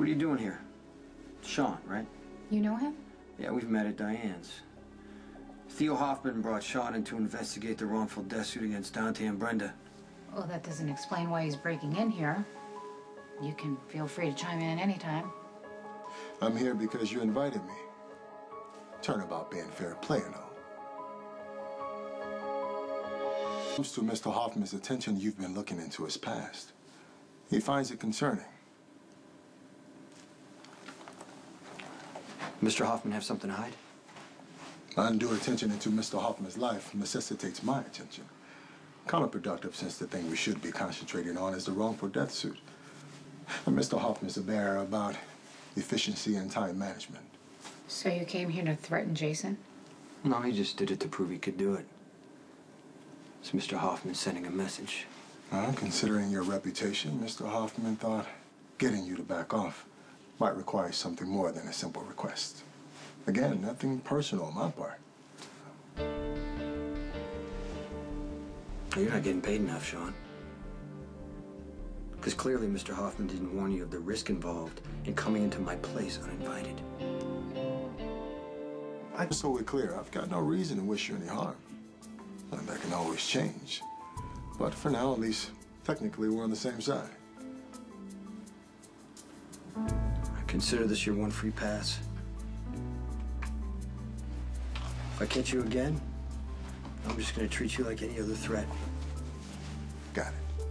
What are you doing here? Sean, right? You know him? Yeah, we've met at Diane's. Theo Hoffman brought Sean in to investigate the wrongful death suit against Dante and Brenda. Well, that doesn't explain why he's breaking in here. You can feel free to chime in anytime. I'm here because you invited me. Turnabout being fair play and all. Comes to Mr. Hoffman's attention, you've been looking into his past. He finds it concerning. Mr. Hoffman have something to hide? Undue attention into Mr. Hoffman's life necessitates my attention. Counterproductive, since the thing we should be concentrating on is the wrongful death suit. And Mr. Hoffman's a bearer about efficiency and time management. So you came here to threaten Jason? No, he just did it to prove he could do it. It's Mr. Hoffman sending a message. Considering your reputation, Mr. Hoffman thought getting you to back off might require something more than a simple request. Again, nothing personal on my part. You're not getting paid enough, Sean. Because clearly Mr. Hoffman didn't warn you of the risk involved in coming into my place uninvited. So we're clear, I've got no reason to wish you any harm. And that can always change. But for now, at least, technically, we're on the same side. I consider this your one free pass. If I catch you again, I'm just going to treat you like any other threat. Got it.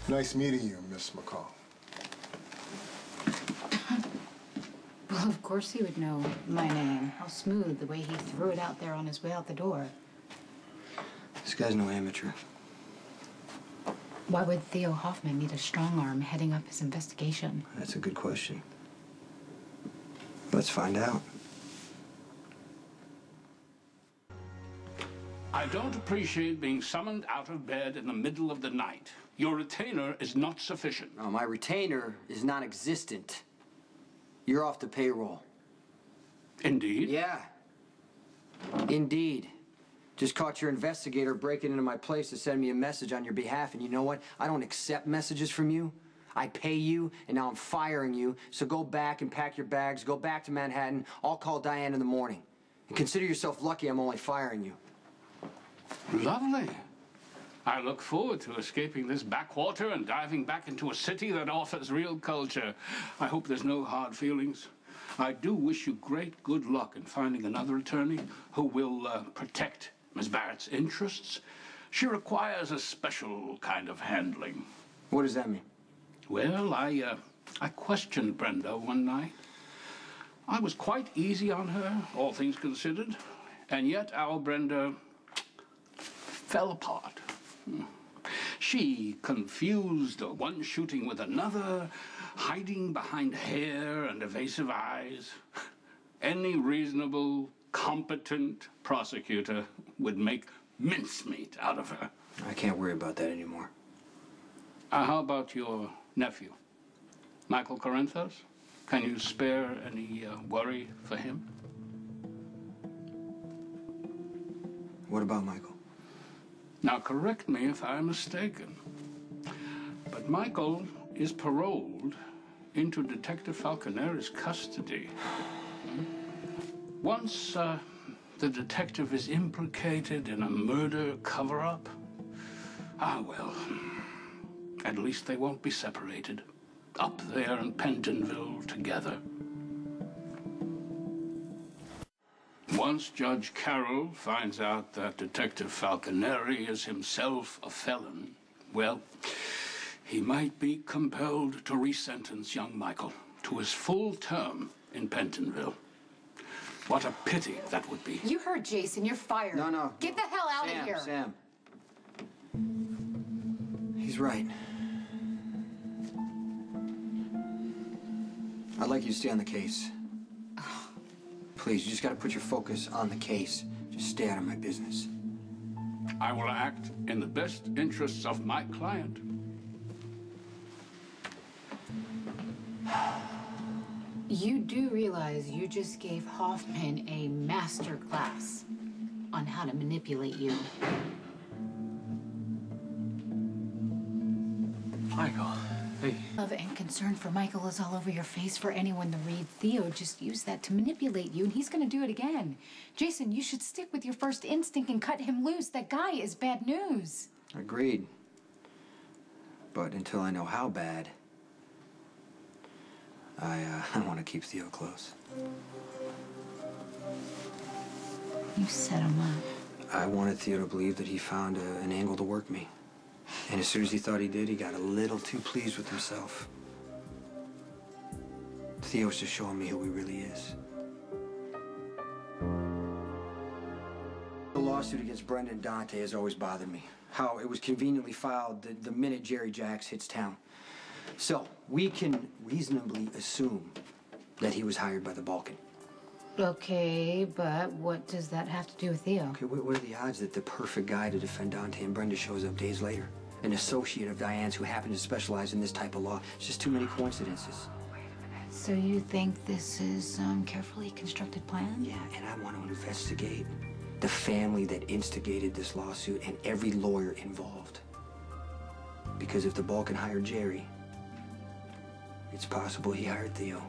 Nice meeting you, Miss McCall. Well, of course he would know my name. How smooth the way he threw it out there on his way out the door. This guy's no amateur. Why would Theo Hoffman need a strong arm heading up his investigation? That's a good question. Let's find out. I don't appreciate being summoned out of bed in the middle of the night. Your retainer is not sufficient. No, my retainer is non-existent. You're off the payroll. Indeed? Yeah. Indeed. Just caught your investigator breaking into my place to send me a message on your behalf, and you know what? I don't accept messages from you. I pay you, and now I'm firing you, so go back and pack your bags, go back to Manhattan. I'll call Diane in the morning. And consider yourself lucky I'm only firing you. Lovely. I look forward to escaping this backwater and diving back into a city that offers real culture. I hope there's no hard feelings. I do wish you great good luck in finding another attorney who will protect Miss Barrett's interests. She requires a special kind of handling. What does that mean? Well, I questioned Brenda one night. I was quite easy on her, all things considered, and yet our Brenda fell apart. She confused one shooting with another, hiding behind hair and evasive eyes. Any reasonable, competent prosecutor would make mincemeat out of her. I can't worry about that anymore. How about your nephew, Michael Corinthos? Can you spare any worry for him? What about Michael? Now, correct me if I'm mistaken, but Michael is paroled into Detective Falconeri's custody. Once the detective is implicated in a murder cover-up, well, at least they won't be separated, up there in Pentonville together. Once Judge Carroll finds out that Detective Falconeri is himself a felon, well, he might be compelled to resentence young Michael to his full term in Pentonville. What a pity that would be. You heard Jason. You're fired. No. Get the hell out of here. Sam. He's right. I'd like you to stay on the case. Please, you just got to put your focus on the case. Just stay out of my business. I will act in the best interests of my client. You do realize you just gave Hoffman a master class on how to manipulate you. Michael, hey. Love and concern for Michael is all over your face for anyone to read. Theo just used that to manipulate you, and he's gonna do it again. Jason, you should stick with your first instinct and cut him loose. That guy is bad news. Agreed. But until I know how bad, I want to keep Theo close. You set him up. I wanted Theo to believe that he found an angle to work me. And as soon as he thought he did, he got a little too pleased with himself. Theo's just showing me who he really is. The lawsuit against Brenda and Dante has always bothered me. How it was conveniently filed the minute Jerry Jacks hits town. So, we can reasonably assume that he was hired by the Balkan. Okay, but what does that have to do with Theo? Okay, what are the odds that the perfect guy to defend Dante and Brenda shows up days later? An associate of Diane's who happens to specialize in this type of law. It's just too many coincidences. So you think this is some carefully constructed plan? Yeah, and I want to investigate the family that instigated this lawsuit and every lawyer involved. Because if the Balkan hired Jerry, it's possible he hired Theo.